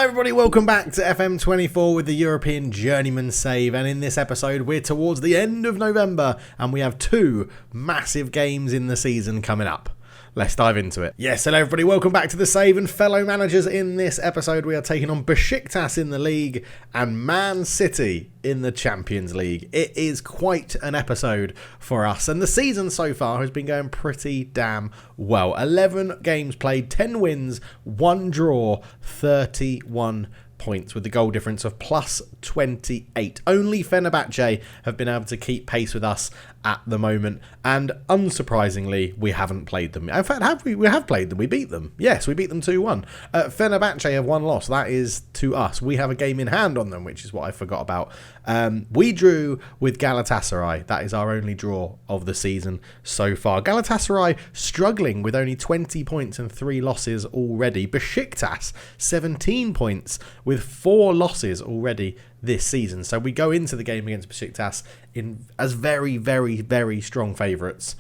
everybody, welcome back to FM24 with the European Journeyman Save, and in this episode we're towards the end of November and we have two massive games in the season coming up. Let's dive into it. Yes, hello everybody, welcome back to the Save, and fellow managers, in this episode we are taking on Besiktas in the league and Man City in the Champions League. It is quite an episode for us, and the season so far has been going pretty damn well. 11 games played, 10 wins, 1 draw, 31 points with the goal difference of plus 28. Only Fenerbahce have been able to keep pace with us at the moment, and unsurprisingly we haven't played them. In fact, we have played them. We beat them. Yes, we beat them 2-1. Fenerbahce have one loss. That is to us. We have a game in hand on them, which is what I forgot about. We drew with Galatasaray. That is our only draw of the season so far. Galatasaray struggling with only 20 points and 3 losses already. Besiktas 17 points with 4 losses already this season. So we go into the game against Besiktas as very, very, very strong favourites.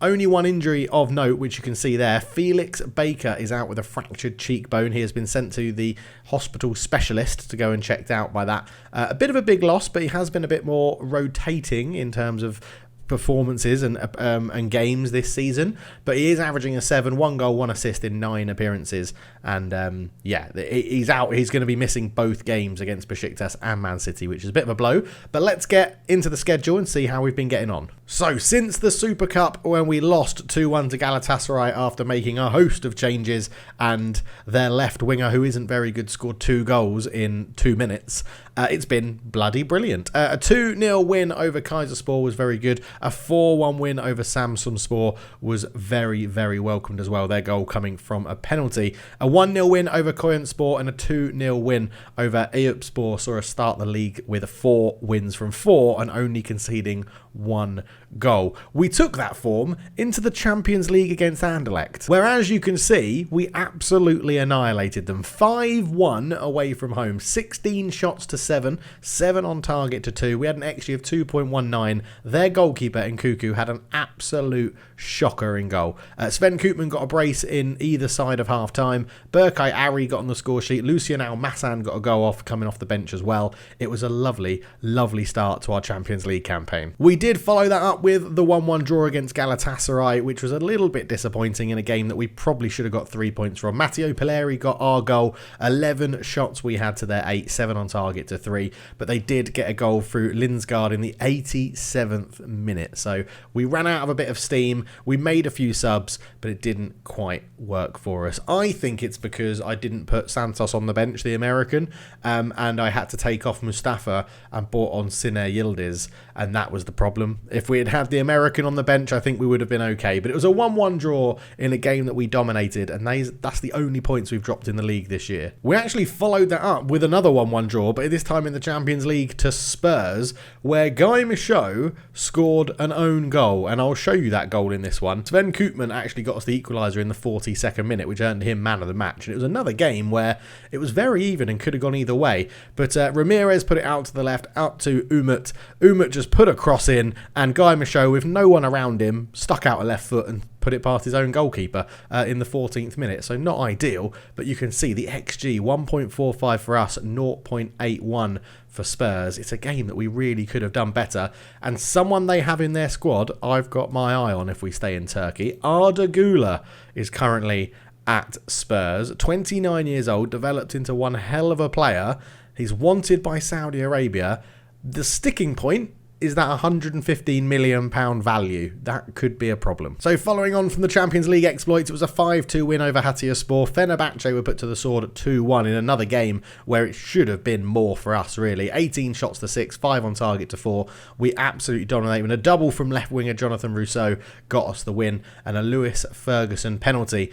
Only one injury of note, which you can see there. Felix Baker is out with a fractured cheekbone. He has been sent to the hospital specialist to go and checked out by that. A bit of a big loss, but he has been a bit more rotating in terms of performances and games this season, but he is averaging a 7, 1 goal, 1 assist in 9 appearances, and he's out. He's going to be missing both games against Besiktas and Man City, which is a bit of a blow. But let's get into the schedule and see how we've been getting on. So since the Super Cup, when we lost 2-1 to Galatasaray after making a host of changes, and their left winger, who isn't very good, scored 2 goals in 2 minutes, it's been bloody brilliant. A 2-0 win over Kayserispor was very good. A 4-1 win over Trabzonspor was very, very welcomed as well. Their goal coming from a penalty. A 1-0 win over Koyunspor and a 2-0 win over Eyüpspor saw us start the league with 4 wins from 4 and only conceding 1 goal. We took that form into the Champions League against Anderlecht, where, as you can see, we absolutely annihilated them. 5-1 away from home, 16 shots to 7, 7 on target to 2. We had an XG of 2.19. Their goalkeeper Nkuku had an absolute shocker in goal. Sven Koopman got a brace in either side of half time. Berkay Ari got on the score sheet. Lucien Almassan got a goal off coming off the bench as well. It was a lovely, lovely start to our Champions League campaign. We did follow that up with the 1-1 draw against Galatasaray, which was a little bit disappointing in a game that we probably should have got 3 points from. Matteo Pelleri got our goal. 11 shots we had to their 8, 7 on target to 3, but they did get a goal through Linsgaard in the 87th minute. So we ran out of a bit of steam. We made a few subs, but it didn't quite work for us. I think it's because I didn't put Santos on the bench, the American, and I had to take off Mustafa and brought on Sine Yildiz, and that was the problem. If we had had the American on the bench, I think we would have been okay. But it was a 1-1 draw in a game that we dominated, and that's the only points we've dropped in the league this year. We actually followed that up with another 1-1 draw, but this time in the Champions League to Spurs, where Guy Michaud scored an own goal, and I'll show you that goal in this one. Sven Koopman actually got us the equaliser in the 42nd minute, which earned him man of the match, and it was another game where it was very even and could have gone either way. But Ramirez put it out to the left, out to Umut. Umut just put a cross in, and Guy Michaud, with no one around him, stuck out a left foot and put it past his own goalkeeper in the 14th minute. So not ideal, but you can see the XG, 1.45 for us, 0.81 for Spurs. It's a game that we really could have done better, and someone they have in their squad I've got my eye on if we stay in Turkey. Arda Güler is currently at Spurs, 29 years old, developed into one hell of a player. He's wanted by Saudi Arabia. The sticking point is that £115 million value. That could be a problem. So following on from the Champions League exploits, it was a 5-2 win over Hatayspor. Fenerbahce were put to the sword at 2-1 in another game where it should have been more for us, really. 18 shots to 6, 5 on target to 4. We absolutely dominated. And a double from left winger Jonathan Rousseau got us the win, and a Lewis Ferguson penalty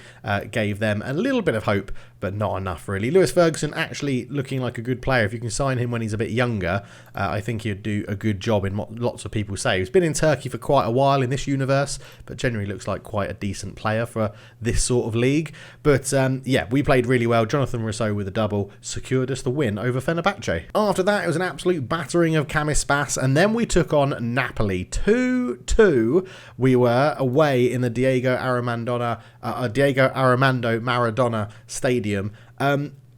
gave them a little bit of hope, but not enough, really. Lewis Ferguson actually looking like a good player. If you can sign him when he's a bit younger, I think he'd do a good job in what lots of people say. He's been in Turkey for quite a while in this universe, but generally looks like quite a decent player for this sort of league. But yeah, we played really well. Jonathan Rousseau with a double secured us the win over Fenerbahce. After that, it was an absolute battering of Kamispas, and then we took on Napoli. 2-2 we were away in the Diego Armando Maradona Stadium.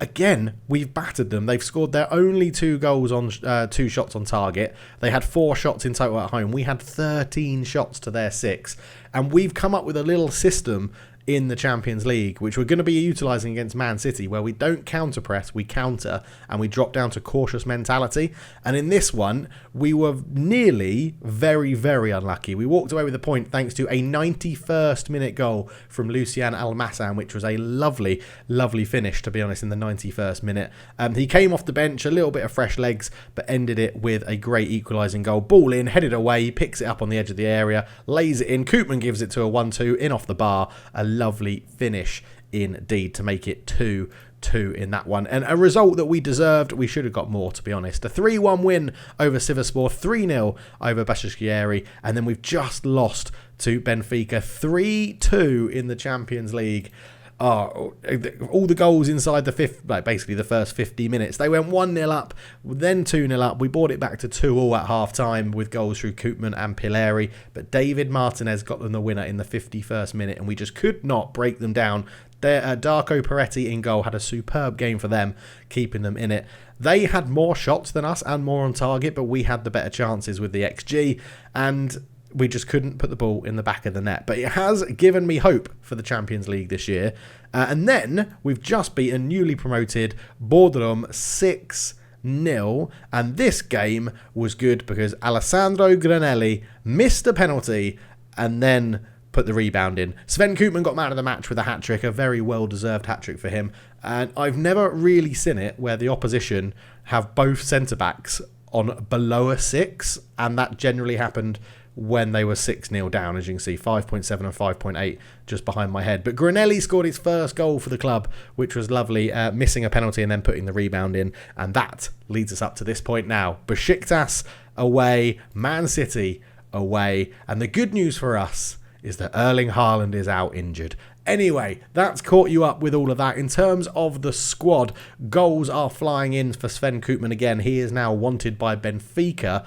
again, we've battered them. They've scored their only 2 goals on 2 shots on target. They had 4 shots in total at home. We had 13 shots to their 6. And we've come up with a little system in the Champions League, which we're going to be utilising against Man City, where we don't counter-press, we counter, and we drop down to cautious mentality. And in this one, we were nearly very, very unlucky. We walked away with a point thanks to a 91st minute goal from Lucien Almassan, which was a lovely, lovely finish, to be honest, in the 91st minute. He came off the bench, a little bit of fresh legs, but ended it with a great equalising goal. Ball in, headed away, picks it up on the edge of the area, lays it in. Koopman gives it to a 1-2 in off the bar. A lovely finish indeed to make it 2-2 in that one, and a result that we deserved. We should have got more, to be honest. A 3-1 win over Sivasspor, 3-0 over Başakşehir, and then we've just lost to Benfica 3-2 in the Champions League. All the goals inside basically the first 50 minutes. They went 1-0 up, then 2-0 up. We brought it back to 2-2 at half-time with goals through Koopman and Pileri. But David Martinez got them the winner in the 51st minute, and we just could not break them down. Darko Peretti in goal had a superb game for them, keeping them in it. They had more shots than us and more on target, but we had the better chances with the XG, and we just couldn't put the ball in the back of the net. But it has given me hope for the Champions League this year. And then we've just beaten newly promoted Bodrum 6-0. And this game was good because Alessandro Granelli missed a penalty and then put the rebound in. Sven Koopman got man of the match with a hat-trick, a very well-deserved hat-trick for him. And I've never really seen it where the opposition have both centre-backs on below a 6, and that generally happened when they were 6-0 down, as you can see, 5.7 and 5.8 just behind my head. But Granelli scored his first goal for the club, which was lovely, missing a penalty and then putting the rebound in. And that leads us up to this point now. Besiktas away, Man City away. And the good news for us is that Erling Haaland is out injured. Anyway, that's caught you up with all of that. In terms of the squad, goals are flying in for Sven Koopman again. He is now wanted by Benfica.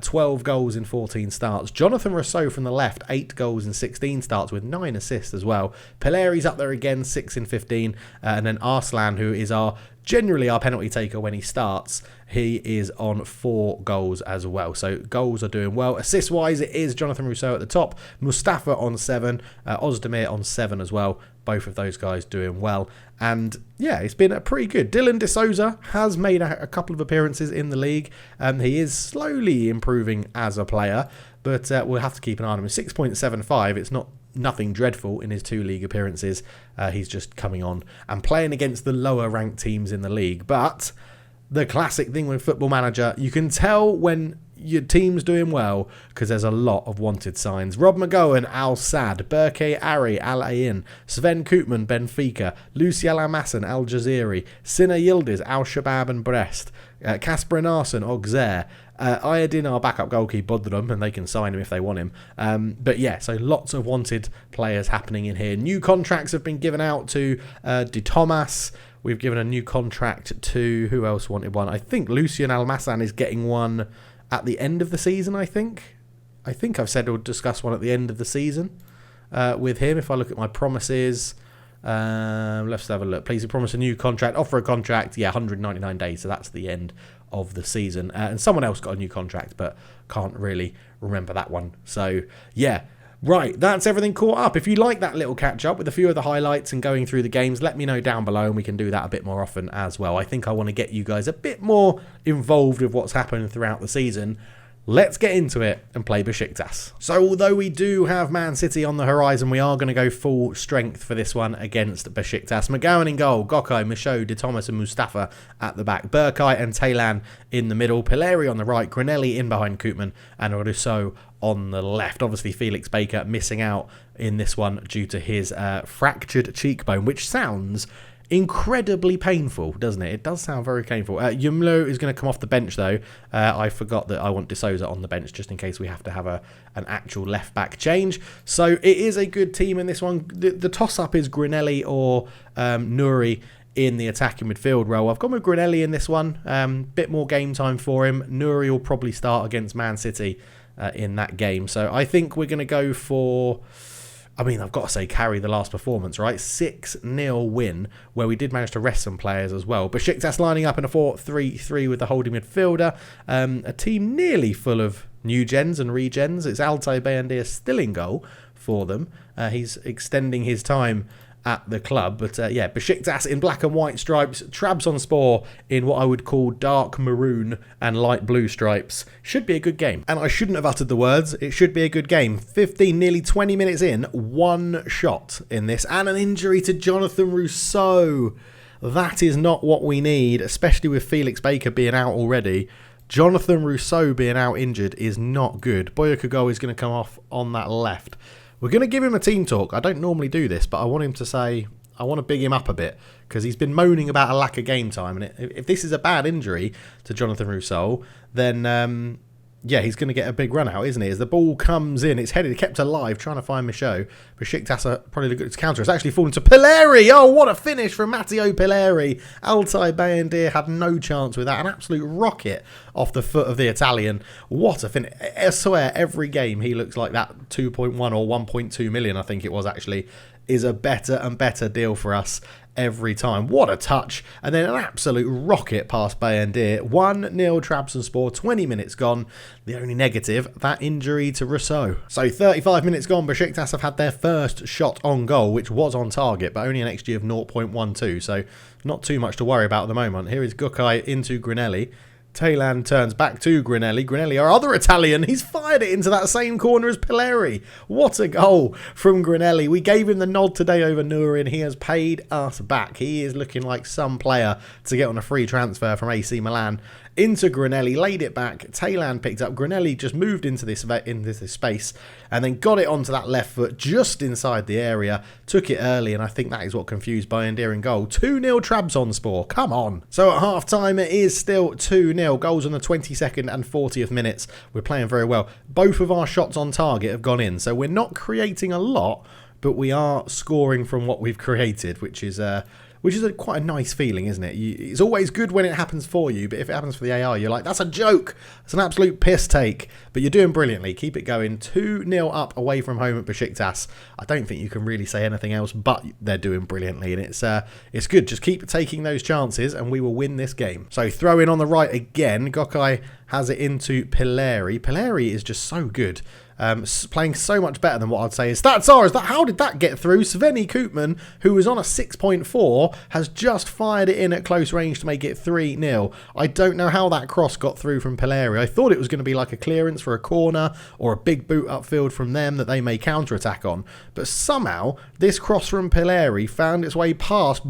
12 goals in 14 starts. Jonathan Rousseau from the left, 8 goals in 16 starts with 9 assists as well. Pileri's up there again, 6 in 15. And then Arslan, who is generally our penalty taker when he starts, he is on 4 goals as well. So goals are doing well. Assist-wise, it is Jonathan Rousseau at the top, Mustafa on 7, Ozdemir on 7 as well. Both of those guys doing well. And yeah, it's been pretty good. Dylan De Souza has made a couple of appearances in the league. He is slowly improving as a player, but we'll have to keep an eye on him. 6.75, it's nothing dreadful in his 2 league appearances. He's just coming on and playing against the lower ranked teams in the league. But the classic thing with Football Manager, you can tell when your team's doing well because there's a lot of wanted signs. Rob McGowan, Al Sadd, Berke Ari, Al Ain, Sven Koopman, Benfica, Luciel Amassan, Al Jaziri, Sina Yildiz, Al Shabab and Brest, Kasper Narsson, Auxerre, Ayadin, our backup goalkeeper, Bodrum, and they can sign him if they want him. But yeah, so lots of wanted players happening in here. New contracts have been given out to De Thomas. We've given a new contract to, who else wanted one? I think Lucien Almassan is getting one at the end of the season, I think. I've said we'll discuss one at the end of the season with him. If I look at my promises, let's have a look. Please promise a new contract, offer a contract. Yeah, 199 days, so that's the end of the season. And someone else got a new contract, but can't really remember that one. So, yeah. Right, that's everything caught up. If you like that little catch-up with a few of the highlights and going through the games, let me know down below and we can do that a bit more often as well. I think I want to get you guys a bit more involved with what's happened throughout the season. Let's get into it and play Besiktas. So although we do have Man City on the horizon, we are going to go full strength for this one against Besiktas. McGowan in goal, Gokay, Michaud, De Thomas and Mustafa at the back. Berkay and Taylan in the middle. Pileri on the right. Granelli in behind Koopman and Rousseau on the left. Obviously Felix Baker missing out in this one due to his fractured cheekbone, which sounds incredibly painful, doesn't it? It does sound very painful. Yumlo is going to come off the bench though. I forgot that I want De Souza on the bench just in case we have to have an actual left back change. So it is a good team in this one. The toss up is Granelli or Nouri in the attacking midfield role. I've gone with Granelli in this one. Bit more game time for him. Nouri will probably start against Man City in that game. So I think we're going to go for I mean, I've got to say, carry the last performance, right? 6-0 win, where we did manage to rest some players as well. Besiktas lining up in a 4-3-3 with the holding midfielder. A team nearly full of new gens and regens. It's Altay Bayındır still in goal for them. He's extending his time at the club. But yeah, Besiktas in black and white stripes, Trabzonspor in what I would call dark maroon and light blue stripes. Should be a good game. And I shouldn't have uttered the words. It should be a good game. 15, nearly 20 minutes in, one shot in this, and an injury to Jonathan Rousseau. That is not what we need, especially with Felix Baker being out already. Jonathan Rousseau being out injured is not good. Boyakago is going to come off on that left. We're going to give him a team talk. I don't normally do this, but I want him to say, I want to big him up a bit, because he's been moaning about a lack of game time. And if this is a bad injury to Jonathan Rousseau, then yeah, he's going to get a big run out, isn't he? As the ball comes in, it's headed, kept alive, trying to find Michaud. Besiktas are probably looking at its counter. It's actually fallen to Pilleri. Oh, what a finish from Matteo Pilleri. Altay Bayındır had no chance with that. An absolute rocket off the foot of the Italian. What a finish. I swear, every game he looks like that 2.1 or 1.2 million, I think it was actually, is a better and better deal for us every time. What a touch. And then an absolute rocket past Bayındır. 1-0 Trabzonspor, 20 minutes gone. The only negative, that injury to Rousseau. So 35 minutes gone, Besiktas have had their first shot on goal, which was on target, but only an XG of 0.12, so not too much to worry about at the moment. Here is Gökay into Grinelli. Taylan turns back to Grinelli. Grinelli, our other Italian, he's fired it into that same corner as Pilleri. What a goal from Grinelli. We gave him the nod today over Nouri, and he has paid us back. He is looking like some player to get on a free transfer from AC Milan. Into Grinelli, laid it back. Taylan picked up. Grinelli just moved into this space and then got it onto that left foot just inside the area. Took it early, and I think that is what confused Bayındır in goal. 2-0 Trabzonspor. Come on. So at half-time, it is still 2-0. Goals on the 22nd and 40th minutes. We're playing very well. Both of our shots on target have gone in, so we're not creating a lot, but we are scoring from what we've created, which is quite a nice feeling, isn't it? It's always good when it happens for you, but if it happens for the AR, you're like, that's a joke. It's an absolute piss take. But you're doing brilliantly. Keep it going. 2-0 up away from home at Besiktas. I don't think you can really say anything else, but they're doing brilliantly, and it's good. Just keep taking those chances, and we will win this game. So throw in on the right again. Gökay has it into Pilleri. Pilleri is just so good. Playing so much better than what I'd say his stats are. How did that get through? Sveni Koopman, who was on a 6.4, has just fired it in at close range to make it 3-0. I don't know how that cross got through from Pilleri. I thought it was going to be like a clearance for a corner or a big boot upfield from them that they may counter-attack on. But somehow, this cross from Pilleri found its way past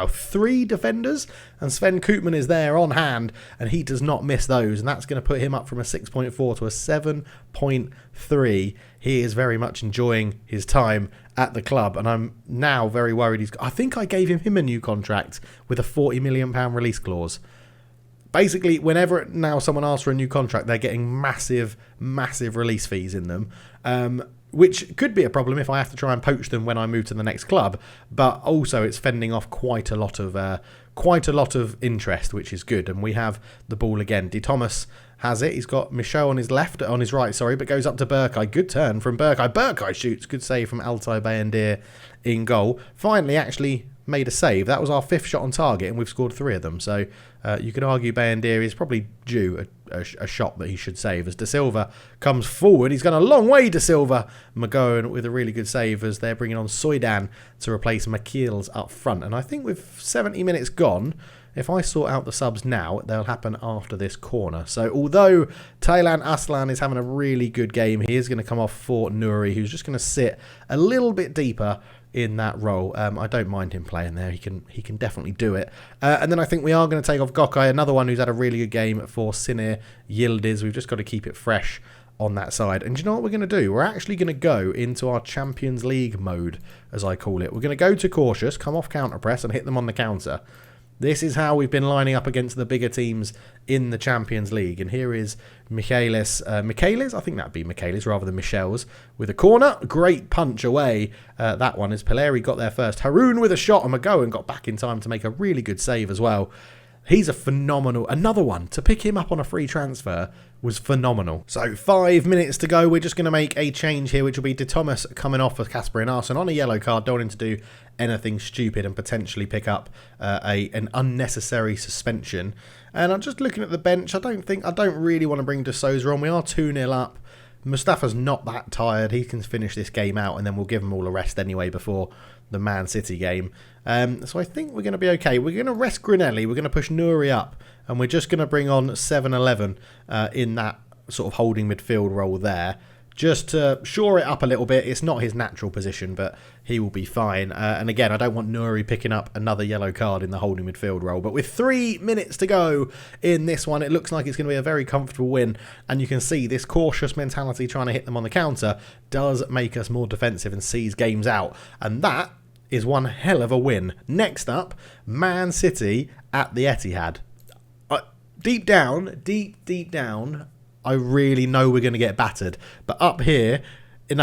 three defenders, and Sven Koopman is there on hand, and he does not miss those, and that's going to put him up from a 6.4 to a 7.3. He is very much enjoying his time at the club, and I'm now very worried. I think I gave him a new contract with a £40 million release clause. Basically, whenever now someone asks for a new contract, they're getting massive release fees in them, which could be a problem if I have to try and poach them when I move to the next club. But also, it's fending off quite a lot of interest, which is good. And we have the ball again. D. Thomas has it. He's got Michaud on his right, but goes up to Berkay. Good turn from Berkay. Berkay shoots. Good save from Altay Bayındır in goal. Finally, actually made a save. That was our 5th shot on target, and we've scored 3 of them. So you could argue Bayındır is probably due a shot that he should save. As De Silva comes forward, he's gone a long way, De Silva. McGowan with a really good save as they're bringing on Soydan to replace McKeels up front. And I think with 70 minutes gone, if I sort out the subs now, they'll happen after this corner. So although Taylan Aslan is having a really good game, he is going to come off for Nouri, who's just going to sit a little bit deeper in that role. I don't mind him playing there. He can definitely do it. And then I think we are going to take off Gökay, another one who's had a really good game for Sinir Yildiz. We've just got to keep it fresh on that side. And do you know what we're going to do? We're actually going to go into our Champions League mode, as I call it. We're going to go to cautious, come off counter press, and hit them on the counter. This is how we've been lining up against the bigger teams in the Champions League. And here is Michaelis. I think that'd be Michaelis rather than Michel's with a corner. Great punch away. That one is Pilleri got there first. Haroun with a shot, and McGowan got back in time to make a really good save as well. He's a phenomenal, another one, to pick him up on a free transfer was phenomenal. So 5 minutes to go. We're just going to make a change here, which will be De Thomas coming off with Kasper Inarsson on a yellow card. Don't want him to do anything stupid and potentially pick up an unnecessary suspension. And I'm just looking at the bench. I don't really want to bring De Souza on. We are 2-0 up. Mustafa's not that tired. He can finish this game out and then we'll give him all a rest anyway before the Man City game. So I think we're going to be okay. We're going to rest Grinelli. We're going to push Nouri up. And we're just going to bring on 7-11 in that sort of holding midfield role there. Just to shore it up a little bit. It's not his natural position, but he will be fine. And again, I don't want Nouri picking up another yellow card in the holding midfield role. But with 3 minutes to go in this one, it looks like it's going to be a very comfortable win. And you can see this cautious mentality trying to hit them on the counter does make us more defensive and sees games out. And that is one hell of a win. Next up, Man City at the Etihad. Deep down, I really know we're going to get battered. But up here, I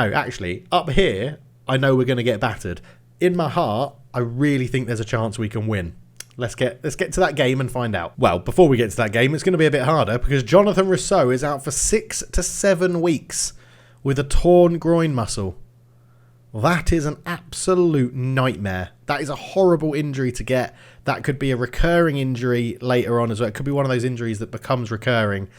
know we're going to get battered. In my heart, I really think there's a chance we can win. Let's get to that game and find out. Well, before we get to that game, it's going to be a bit harder because Jonathan Rousseau is out for 6 to 7 weeks with a torn groin muscle. That is an absolute nightmare. That is a horrible injury to get. That could be a recurring injury later on as well. It could be one of those injuries that becomes recurring.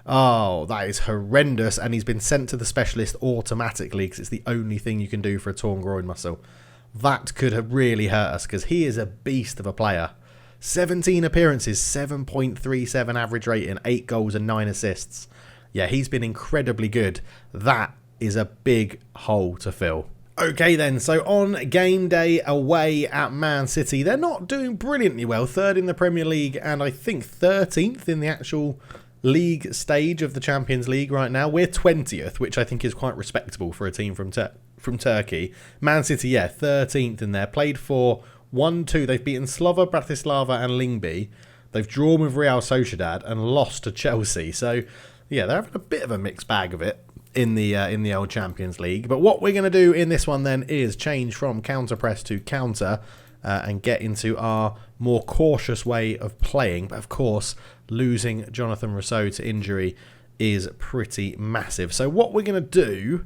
Oh, that is horrendous. And he's been sent to the specialist automatically because it's the only thing you can do for a torn groin muscle. That could have really hurt us because he is a beast of a player. 17 appearances, 7.37 average rating, 8 goals and 9 assists. Yeah, he's been incredibly good. That is a big hole to fill. Okay then, so on game day away at Man City, they're not doing brilliantly well. 3rd in the Premier League and I think 13th in the actual league stage of the Champions League right now. We're 20th, which I think is quite respectable for a team from Turkey. Man City, yeah, 13th in there. Played for 1-2. They've beaten Slova, Bratislava and Lyngby. They've drawn with Real Sociedad and lost to Chelsea. So, yeah, they're having a bit of a mixed bag of it in the old Champions League. But what we're going to do in this one then is change from counter press to counter and get into our more cautious way of playing. But of course, losing Jonathan Rousseau to injury is pretty massive. So what we're going to do,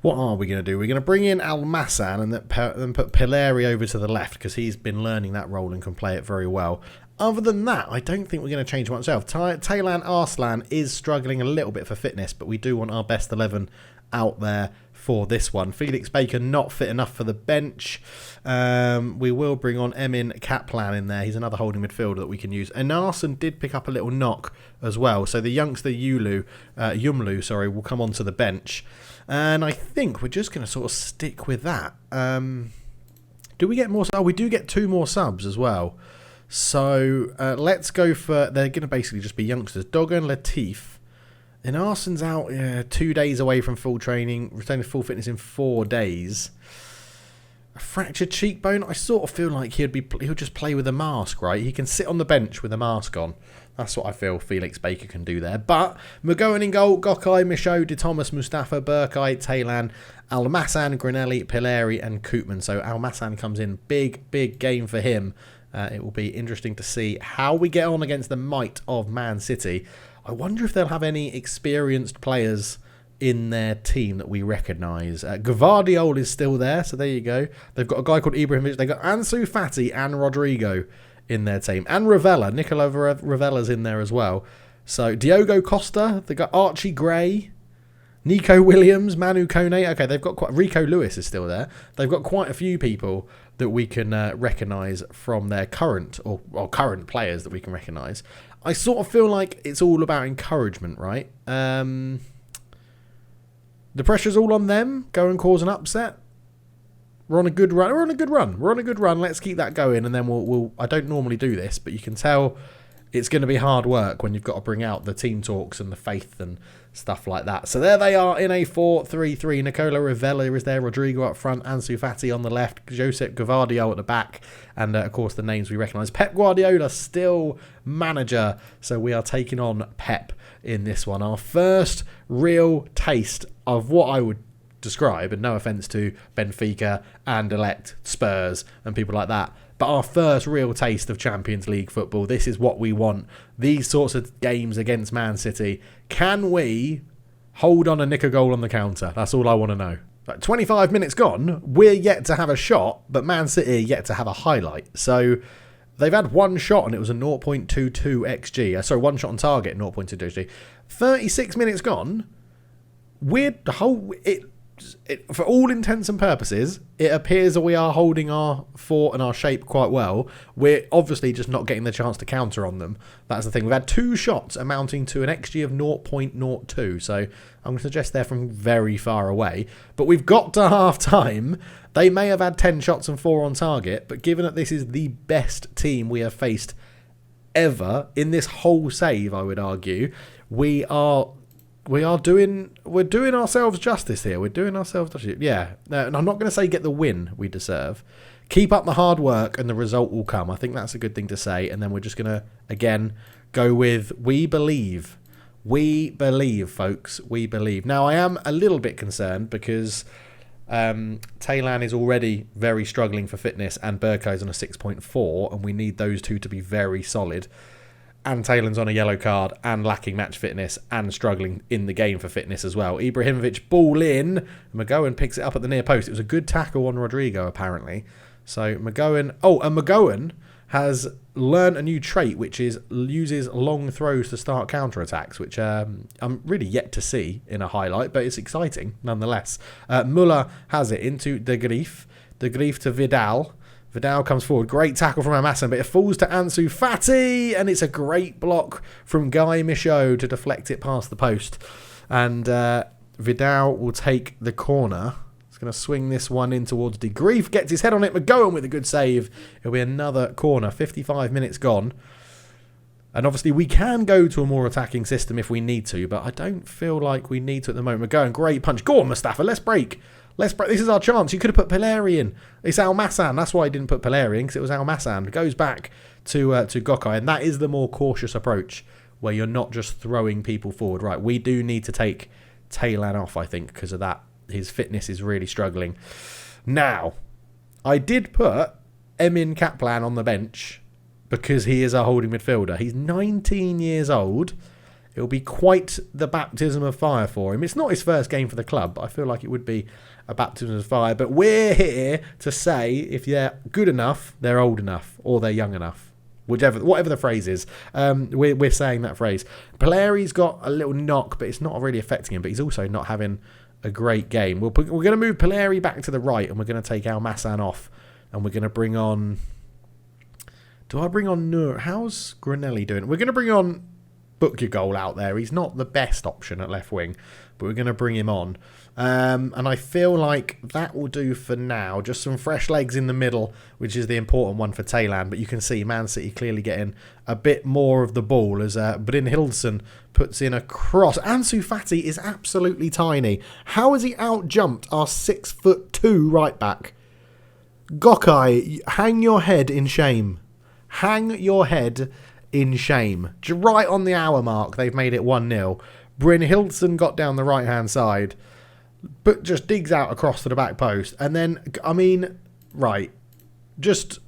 what are we going to do? We're going to bring in Almassan and then put Pileri over to the left because he's been learning that role and can play it very well. Other than that, I don't think we're going to change much else. Taylan Arslan is struggling a little bit for fitness, but we do want our best 11 out there for this one. Felix Baker not fit enough for the bench. We will bring on Emin Kaplan in there. He's another holding midfielder that we can use. And Arslan did pick up a little knock as well. So the youngster Yumlu, will come onto the bench. And I think we're just going to sort of stick with that. Do we get more? Oh, we do get 2 more subs as well. So let's go for, they're going to basically just be youngsters. Dogan Latif. And Arsen's out 2 days away from full training, returning to full fitness in 4 days. A fractured cheekbone. I sort of feel like he'll just play with a mask, right? He can sit on the bench with a mask on. That's what I feel Felix Baker can do there. But McGowan in goal, Gokai, Michaud, De Thomas, Mustafa, Berkay, Taylan, Almassan, Grinelli, Pileri and Koopman. So Almassan comes in. Big game for him. It will be interesting to see how we get on against the might of Man City. I wonder if they'll have any experienced players in their team that we recognise. Gvardiol is still there, so there you go. They've got a guy called Ibrahimovic. They've got Ansu Fati and Rodrigo in their team. And Ravella. Nicola Ravella's in there as well. So Diogo Costa. They've got Archie Gray. Nico Williams, Manu Kone. Okay, they've got Rico Lewis is still there. They've got quite a few people that we can recognise from their current or current players that we can recognise. I sort of feel like it's all about encouragement, right? The pressure's all on them. Go and cause an upset. We're on a good run. Let's keep that going, and then we'll. I don't normally do this, but you can tell it's going to be hard work when you've got to bring out the team talks and the faith and stuff like that. So there they are in a 4-3-3. Nicola Ravella is there, Rodrigo up front, Ansu Fati on the left, Josep Gvardiol at the back, and of course the names we recognise. Pep Guardiola still manager, so we are taking on Pep in this one. Our first real taste of what I would describe, and no offence to Benfica and elect Spurs and people like that, but our first real taste of Champions League football. This is what we want. These sorts of games against Man City. Can we hold on and nick a goal on the counter? That's all I want to know. 25 minutes gone, we're yet to have a shot, but Man City are yet to have a highlight. So they've had one shot and it was a 0.22 XG. Sorry, one shot on target, 0.22 XG. 36 minutes gone, for all intents and purposes, it appears that we are holding our fort and our shape quite well. We're obviously just not getting the chance to counter on them. That's the thing. We've had 2 shots amounting to an XG of 0.02. So I'm going to suggest they're from very far away. But we've got to half-time. They may have had 10 shots and 4 on target. But given that this is the best team we have faced ever in this whole save, I would argue, we're doing ourselves justice here. We're doing ourselves justice. Yeah. And I'm not going to say get the win we deserve. Keep up the hard work and the result will come. I think that's a good thing to say. And then we're just going to, again, go with we believe. We believe, folks. We believe. Now, I am a little bit concerned because Taylan is already very struggling for fitness and Burko's on a 6.4 and we need those two to be very solid. And Taylan's on a yellow card and lacking match fitness and struggling in the game for fitness as well. Ibrahimovic ball in. McGowan picks it up at the near post. It was a good tackle on Rodrigo, apparently. So McGowan... Oh, and McGowan has learned a new trait, which is uses long throws to start counter-attacks, which I'm really yet to see in a highlight, but it's exciting nonetheless. Muller has it into De Grief. De Grief to Vidal. Vidal comes forward. Great tackle from Amasan, but it falls to Ansu Fati, and it's a great block from Guy Michaud to deflect it past the post. And Vidal will take the corner. He's going to swing this one in towards De Grief. Gets his head on it. McGowan with a good save. It'll be another corner. 55 minutes gone. And obviously we can go to a more attacking system if we need to, but I don't feel like we need to at the moment. McGowan, great punch. Go on, Mustafa. Let's break. This is our chance. You could have put Peleri in. It's Almassan. That's why I didn't put Peleri in, because it was Almassan. It goes back to Gokai, and that is the more cautious approach, where you're not just throwing people forward. Right, we do need to take Taylan off, I think, because of that. His fitness is really struggling. Now, I did put Emin Kaplan on the bench because he is a holding midfielder. He's 19 years old. It'll be quite the baptism of fire for him. It's not his first game for the club, but I feel like it would be a baptism of fire. But we're here to say if they're good enough, they're old enough, or they're young enough. Whatever the phrase is. We're saying that phrase. Peleri's got a little knock, but it's not really affecting him. But he's also not having a great game. We're going to move Peleri back to the right, and we're going to take Almassan off. And we're going to bring on... Do I bring on Nur? How's Granelli doing? We're going to bring on... Book your goal out there. He's not the best option at left wing, but we're going to bring him on. And I feel like that will do for now. Just some fresh legs in the middle, which is the important one for Taylan. But you can see Man City clearly getting a bit more of the ball as Brynhildsen puts in a cross. Ansu Fati is absolutely tiny. How has he out-jumped our 6'2" right back? Gokai, hang your head in shame. Hang your head in shame. Right on the hour mark, they've made it 1-0. Brynhildsen got down the right-hand side, but just digs out across to the back post. And then, I mean, right, just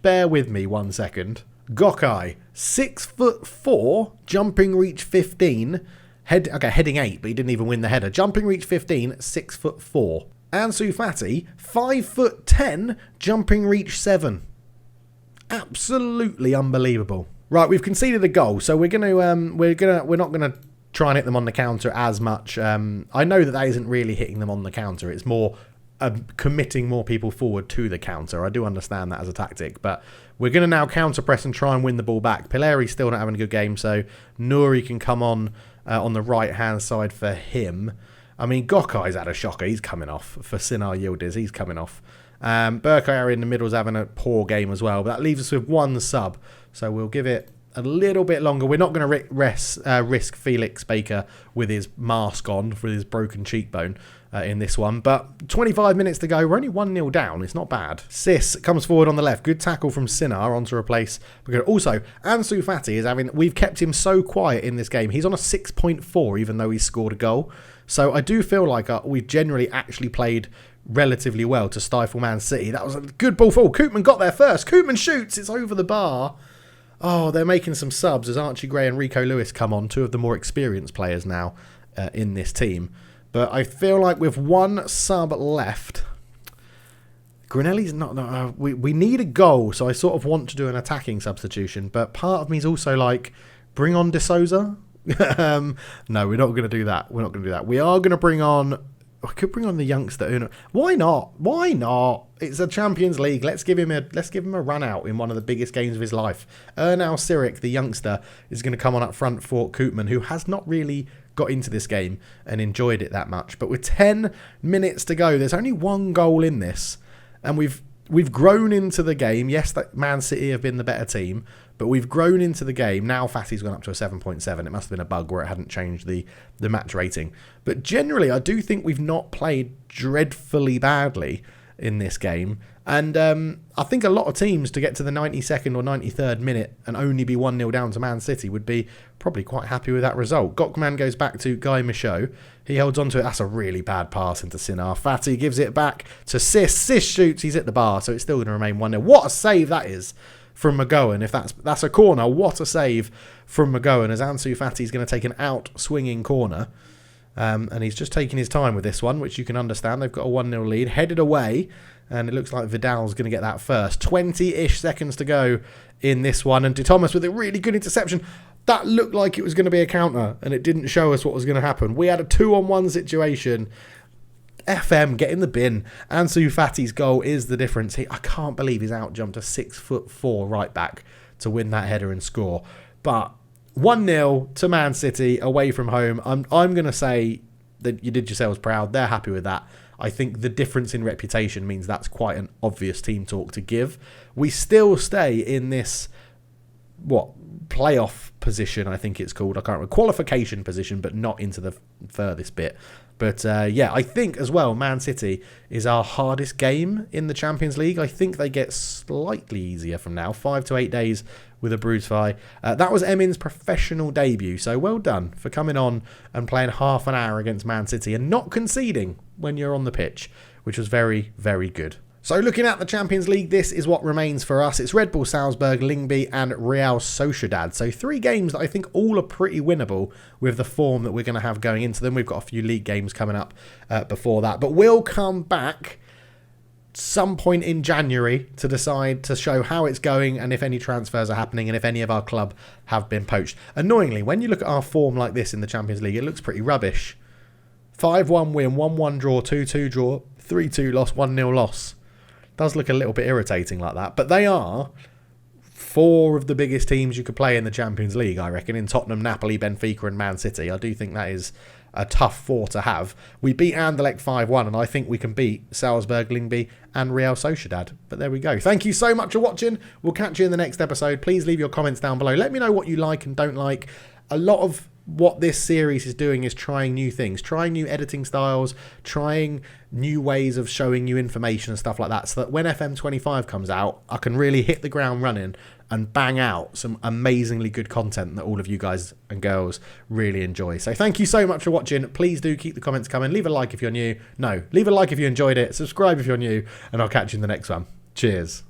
bear with me 1 second. Gokai, 6'4", jumping reach 15, heading 8, but he didn't even win the header. Jumping reach 15, 6'4". Ansu Fati, 5'10", jumping reach 7. Absolutely unbelievable. Right, we've conceded a goal, so we're not gonna try and hit them on the counter as much. I know that isn't really hitting them on the counter. It's more committing more people forward to the counter. I do understand that as a tactic, but we're going to now counter press and try and win the ball back. Peleri's still not having a good game, so Nuri can come on the right hand side for him. I mean, Gokai's had a shocker. He's coming off for Sinar Yildiz. He's coming off. Burkay in the middle is having a poor game as well, but that leaves us with one sub, so we'll give it a little bit longer. We're not going to risk Felix Baker with his mask on for his broken cheekbone in this one, but 25 minutes to go. We're only 1-0 down. It's not bad. Sis comes forward on the left. Good tackle from Sinar on to replace. Also, Ansu Fati we've kept him so quiet in this game. He's on a 6.4 even though he's scored a goal. So I do feel like we've generally actually played relatively well to stifle Man City. That was a good ball forward. Koopman got there first. Koopman shoots. It's over the bar. Oh, they're making some subs as Archie Gray and Rico Lewis come on, two of the more experienced players now in this team. But I feel like with one sub left, Granelli's not... we need a goal, so I sort of want to do an attacking substitution. But part of me is also like, bring on De Souza? No, we're not going to do that. We're not going to do that. We are going to bring on... I could bring on the youngster. Why not? Why not? It's a Champions League. Let's give him a run out in one of the biggest games of his life. Ernal Sirik, the youngster, is going to come on up front for Koopman, who has not really got into this game and enjoyed it that much. But with 10 minutes to go, there's only one goal in this, and we've grown into the game. Yes, that Man City have been the better team, but we've grown into the game. Now Fatty's gone up to a 7.7. It must have been a bug where it hadn't changed the match rating. But generally, I do think we've not played dreadfully badly in this game. And I think a lot of teams to get to the 92nd or 93rd minute and only be 1-0 down to Man City would be probably quite happy with that result. Gokman goes back to Guy Michaud. He holds on to it. That's a really bad pass into Sinar. Fatty gives it back to Sis. Sis shoots. He's at the bar, so it's still going to remain 1-0. What a save that is from McGowan. If that's a corner, what a save from McGowan, as Ansu Fati's going to take an out-swinging corner. And he's just taking his time with this one, which you can understand. They've got a 1-0 lead, headed away, and it looks like Vidal's going to get that first. 20-ish seconds to go in this one, and De Thomas with a really good interception. That looked like it was going to be a counter, and it didn't show us what was going to happen. We had a 2-on-1 situation. FM, get in the bin. Ansu Fati's goal is the difference. I can't believe he's out-jumped a 6'4" right back to win that header and score. But 1-0 to Man City away from home. I'm going to say that you did yourselves proud. They're happy with that. I think the difference in reputation means that's quite an obvious team talk to give. We still stay in this, playoff position, I think it's called. I can't remember. Qualification position, but not into the furthest bit. But I think as well, Man City is our hardest game in the Champions League. I think they get slightly easier from now. 5 to 8 days with a bruised thigh. That was Emin's professional debut, so well done for coming on and playing half an hour against Man City and not conceding when you're on the pitch, which was very, very good. So looking at the Champions League, this is what remains for us. It's Red Bull Salzburg, Lyngby and Real Sociedad. So 3 games that I think all are pretty winnable with the form that we're going to have going into them. We've got a few league games coming up before that. But we'll come back some point in January to decide to show how it's going and if any transfers are happening and if any of our club have been poached. Annoyingly, when you look at our form like this in the Champions League, it looks pretty rubbish. 5-1 win, 1-1 draw, 2-2 draw, 3-2 loss, 1-0 loss. Does look a little bit irritating like that, but they are 4 of the biggest teams you could play in the Champions League, I reckon, in Tottenham, Napoli, Benfica and Man City. I do think that is a tough 4 to have. We beat Anderlecht 5-1, and I think we can beat Salzburg, Lyngby and Real Sociedad. But there we go. Thank you so much for watching. We'll catch you in the next episode. Please leave your comments down below. Let me know what you like and don't like. A lot of what this series is doing is trying new things, trying new editing styles, trying new ways of showing you information and stuff like that, so that when FM25 comes out, I can really hit the ground running and bang out some amazingly good content that all of you guys and girls really enjoy. So thank you so much for watching. Please do keep the comments coming. Leave a like if you're new. No, leave a like if you enjoyed it. Subscribe if you're new, and I'll catch you in the next one. Cheers.